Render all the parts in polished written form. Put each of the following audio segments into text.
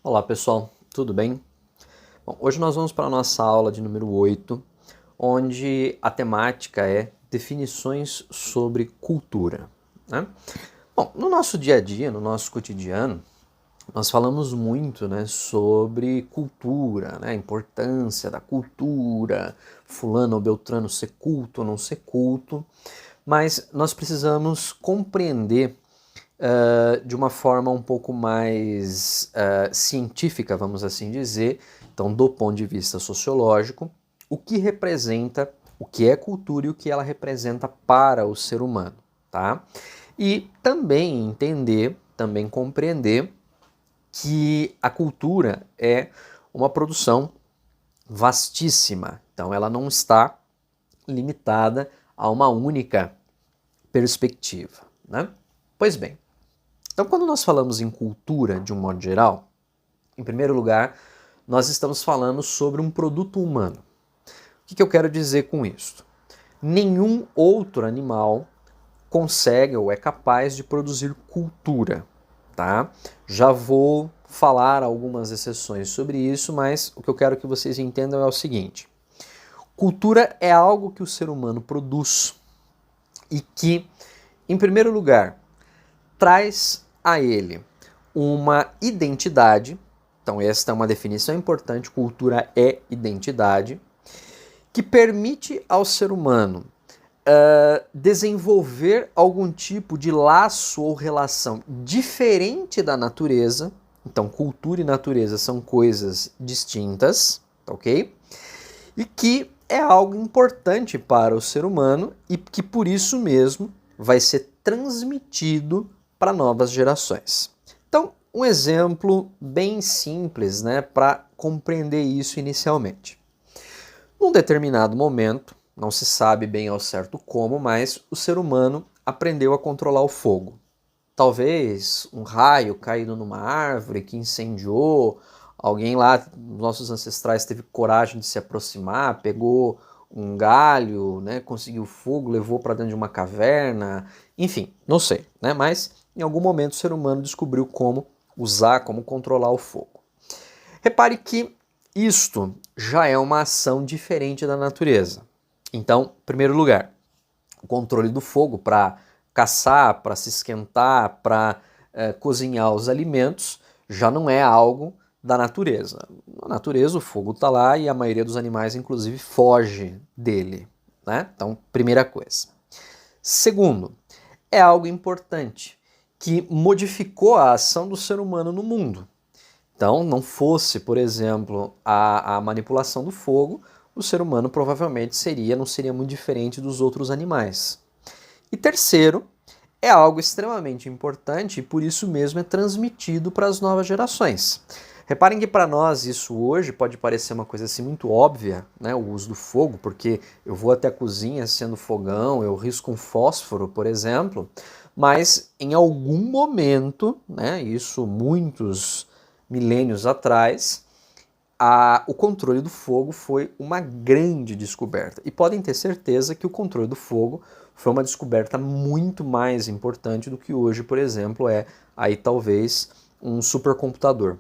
Olá pessoal, tudo bem? Bom, hoje nós vamos para a nossa aula de número 8, onde a temática é definições sobre cultura, né? Bom, no nosso dia a dia, no nosso cotidiano, nós falamos muito, né, sobre cultura, né, a importância da cultura, fulano ou beltrano ser culto ou não ser culto, mas nós precisamos compreender de uma forma um pouco mais científica, vamos assim dizer, então do ponto de vista sociológico, o que representa, o que é cultura e o que ela representa para o ser humano, tá? E também entender, também compreender que a cultura é uma produção vastíssima, então ela não está limitada a uma única perspectiva, né? Pois bem, então, quando nós falamos em cultura, de um modo geral, em primeiro lugar, nós estamos falando sobre um produto humano. O que eu quero dizer com isso? Nenhum outro animal consegue ou é capaz de produzir cultura, tá? Já vou falar algumas exceções sobre isso, mas o que eu quero que vocês entendam é o seguinte: cultura é algo que o ser humano produz e que, em primeiro lugar, traz a ele uma identidade. Então, esta é uma definição importante: cultura é identidade, que permite ao ser humano desenvolver algum tipo de laço ou relação diferente da natureza. Então, cultura e natureza são coisas distintas, ok? E que é algo importante para o ser humano e que por isso mesmo vai ser transmitido para novas gerações. Então, um exemplo bem simples, né, para compreender isso inicialmente. Num determinado momento, não se sabe bem ao certo como, mas o ser humano aprendeu a controlar o fogo. Talvez um raio caído numa árvore que incendiou, alguém lá, nossos ancestrais, teve coragem de se aproximar, pegou um galho, né, conseguiu fogo, levou para dentro de uma caverna, enfim, não sei, né, mas em algum momento o ser humano descobriu como usar, como controlar o fogo. Repare que isto já é uma ação diferente da natureza. Então, em primeiro lugar, o controle do fogo para caçar, para se esquentar, para cozinhar os alimentos, já não é algo da natureza. Na natureza o fogo está lá e a maioria dos animais, inclusive, foge dele, né? Então, primeira coisa. Segundo, é algo importante que modificou a ação do ser humano no mundo. Então, não fosse, por exemplo, a manipulação do fogo, o ser humano provavelmente não seria muito diferente dos outros animais. E terceiro, é algo extremamente importante e por isso mesmo é transmitido para as novas gerações. Reparem que para nós isso hoje pode parecer uma coisa assim muito óbvia, né, o uso do fogo, porque eu vou até a cozinha sendo fogão, eu risco um fósforo, por exemplo, mas em algum momento, né, isso muitos milênios atrás, o controle do fogo foi uma grande descoberta. E podem ter certeza que o controle do fogo foi uma descoberta muito mais importante do que hoje, por exemplo, é aí talvez um supercomputador,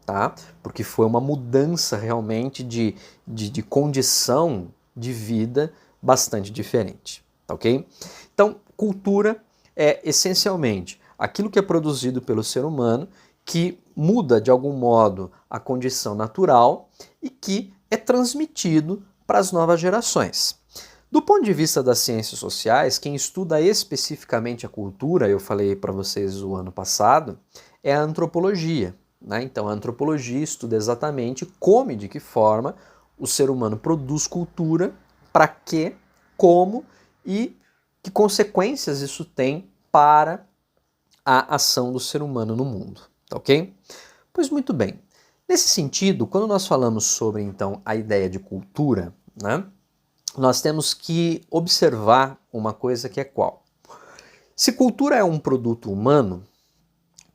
tá? Porque foi uma mudança realmente de condição de vida bastante diferente, tá ok? Então, cultura é essencialmente aquilo que é produzido pelo ser humano que muda de algum modo a condição natural e que é transmitido para as novas gerações. Do ponto de vista das ciências sociais, quem estuda especificamente a cultura, eu falei para vocês o ano passado, é a antropologia, né? Então a antropologia estuda exatamente como e de que forma o ser humano produz cultura, para quê, como e que consequências isso tem para a ação do ser humano no mundo, tá ok? Pois muito bem. Nesse sentido, quando nós falamos sobre então a ideia de cultura, né, nós temos que observar uma coisa que é qual? Se cultura é um produto humano,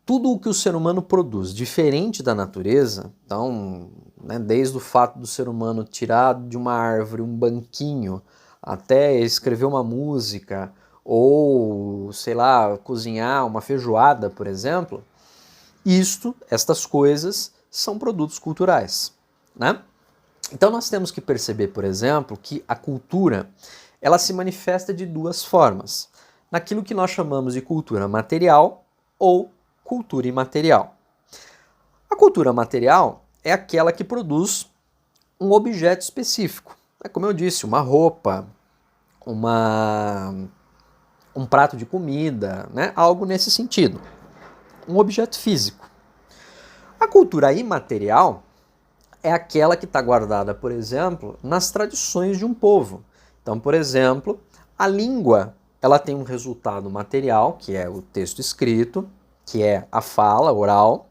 tudo o que o ser humano produz diferente da natureza, então, né, desde o fato do ser humano tirar de uma árvore um banquinho, até escrever uma música, ou, sei lá, cozinhar uma feijoada, por exemplo, estas coisas são produtos culturais, né? Então nós temos que perceber, por exemplo, que a cultura ela se manifesta de duas formas. Naquilo que nós chamamos de cultura material ou cultura imaterial. A cultura material é aquela que produz um objeto específico. É como eu disse, uma roupa, um prato de comida, né? Algo nesse sentido. Um objeto físico. A cultura imaterial é aquela que está guardada, por exemplo, nas tradições de um povo. Então, por exemplo, a língua ela tem um resultado material, que é o texto escrito, que é a fala oral,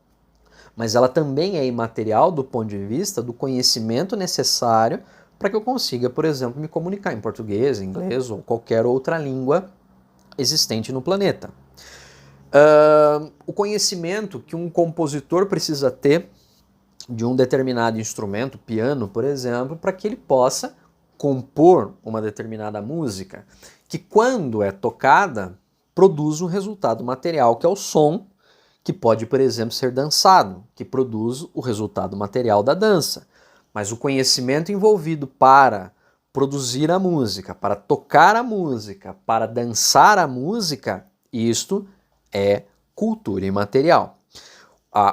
mas ela também é imaterial do ponto de vista do conhecimento necessário para que eu consiga, por exemplo, me comunicar em português, inglês ou qualquer outra língua existente no planeta. O conhecimento que um compositor precisa ter de um determinado instrumento, piano, por exemplo, para que ele possa compor uma determinada música, que quando é tocada, produz um resultado material, que é o som, que pode, por exemplo, ser dançado, que produz o resultado material da dança. Mas o conhecimento envolvido para produzir a música, para tocar a música, para dançar a música, isto é cultura imaterial.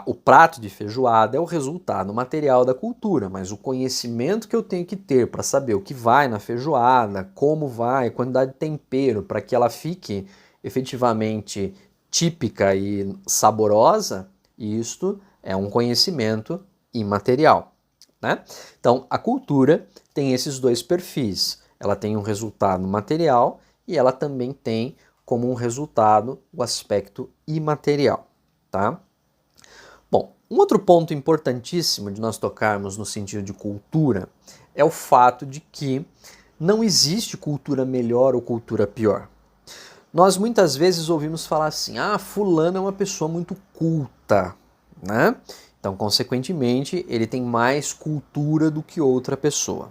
O prato de feijoada é o resultado material da cultura, mas o conhecimento que eu tenho que ter para saber o que vai na feijoada, como vai, quantidade de tempero, para que ela fique efetivamente típica e saborosa, isto é um conhecimento imaterial, né? Então, a cultura tem esses dois perfis. Ela tem um resultado material e ela também tem como um resultado o aspecto imaterial, tá? Bom, um outro ponto importantíssimo de nós tocarmos no sentido de cultura é o fato de que não existe cultura melhor ou cultura pior. Nós muitas vezes ouvimos falar assim, fulano é uma pessoa muito culta, né? Então, consequentemente, ele tem mais cultura do que outra pessoa.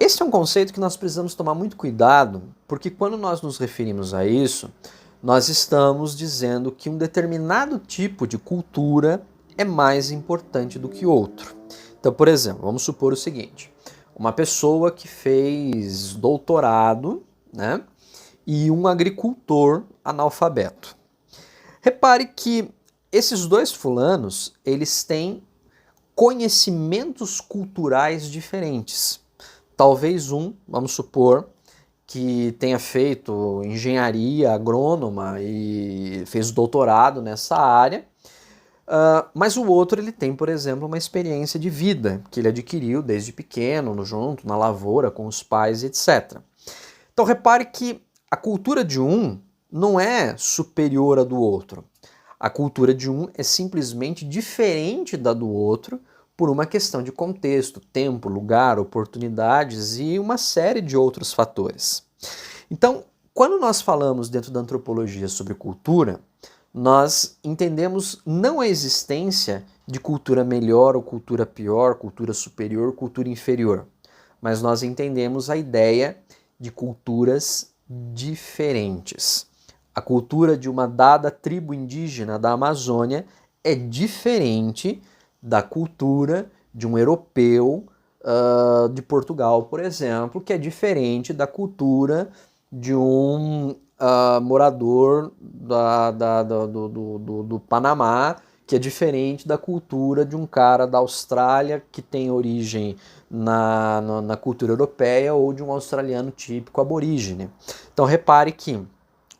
Esse é um conceito que nós precisamos tomar muito cuidado, porque quando nós nos referimos a isso, nós estamos dizendo que um determinado tipo de cultura é mais importante do que outro. Então, por exemplo, vamos supor o seguinte, uma pessoa que fez doutorado, né? E um agricultor analfabeto. Repare que esses dois fulanos, eles têm conhecimentos culturais diferentes. Talvez vamos supor, que tenha feito engenharia agrônoma e fez doutorado nessa área, mas o outro ele tem, por exemplo, uma experiência de vida que ele adquiriu desde pequeno, junto na lavoura, com os pais, etc. Então repare que a cultura de um não é superior à do outro. A cultura de um é simplesmente diferente da do outro por uma questão de contexto, tempo, lugar, oportunidades e uma série de outros fatores. Então, quando nós falamos dentro da antropologia sobre cultura, nós entendemos não a existência de cultura melhor ou cultura pior, cultura superior, cultura inferior, mas nós entendemos a ideia de culturas diferentes. A cultura de uma dada tribo indígena da Amazônia é diferente da cultura de um europeu de Portugal, por exemplo, que é diferente da cultura de um morador do Panamá, que é diferente da cultura de um cara da Austrália que tem origem na cultura europeia ou de um australiano típico aborígene. Então repare que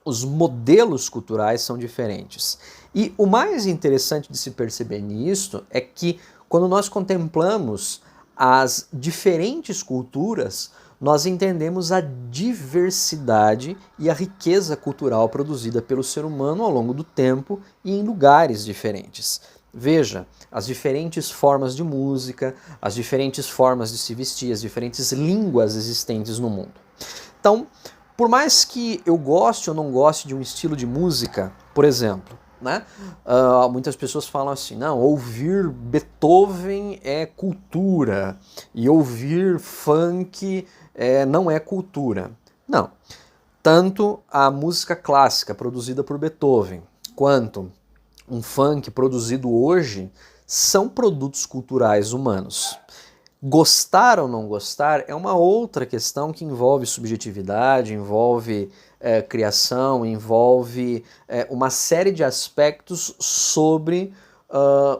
os modelos culturais são diferentes. E o mais interessante de se perceber nisso é que quando nós contemplamos as diferentes culturas, nós entendemos a diversidade e a riqueza cultural produzida pelo ser humano ao longo do tempo e em lugares diferentes. Veja, as diferentes formas de música, as diferentes formas de se vestir, as diferentes línguas existentes no mundo. Então, por mais que eu goste ou não goste de um estilo de música, por exemplo, né? Muitas pessoas falam assim, não, ouvir Beethoven é cultura e ouvir funk não é cultura. Não, tanto a música clássica produzida por Beethoven quanto um funk produzido hoje são produtos culturais humanos. Gostar ou não gostar é uma outra questão que envolve subjetividade, envolve criação, envolve uma série de aspectos sobre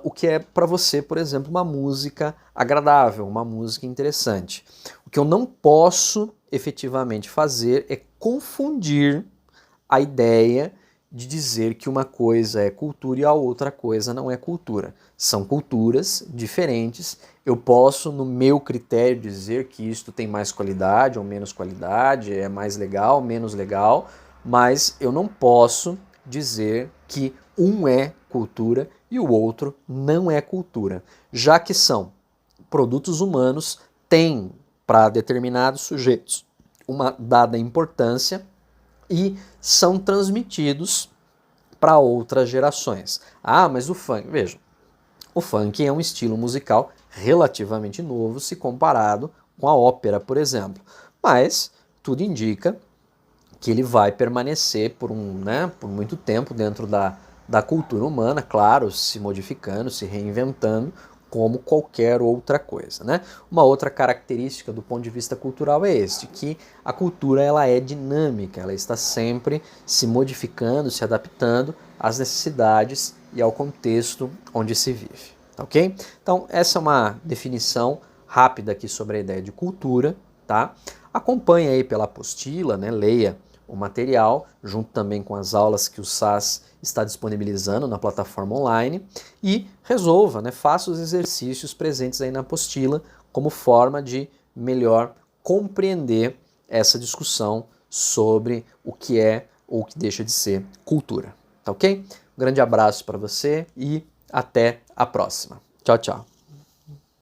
o que é para você, por exemplo, uma música agradável, uma música interessante. O que eu não posso efetivamente fazer é confundir a ideia de dizer que uma coisa é cultura e a outra coisa não é cultura. São culturas diferentes. Eu posso, no meu critério, dizer que isto tem mais qualidade ou menos qualidade, é mais legal, menos legal, mas eu não posso dizer que um é cultura e o outro não é cultura, já que são produtos humanos, têm para determinados sujeitos uma dada importância e são transmitidos para outras gerações. Ah, mas o funk, veja, o funk é um estilo musical relativamente novo se comparado com a ópera, por exemplo. Mas tudo indica que ele vai permanecer por muito tempo dentro da cultura humana, claro, se modificando, se reinventando, como qualquer outra coisa, né? Uma outra característica do ponto de vista cultural é que a cultura ela é dinâmica, ela está sempre se modificando, se adaptando às necessidades e ao contexto onde se vive, tá ok? Então essa é uma definição rápida aqui sobre a ideia de cultura, tá? Acompanhe aí pela apostila, né? Leia o material, junto também com as aulas que o SAS está disponibilizando na plataforma online e resolva, né, faça os exercícios presentes aí na apostila como forma de melhor compreender essa discussão sobre o que é ou o que deixa de ser cultura, tá ok? Um grande abraço para você e até a próxima. Tchau, tchau.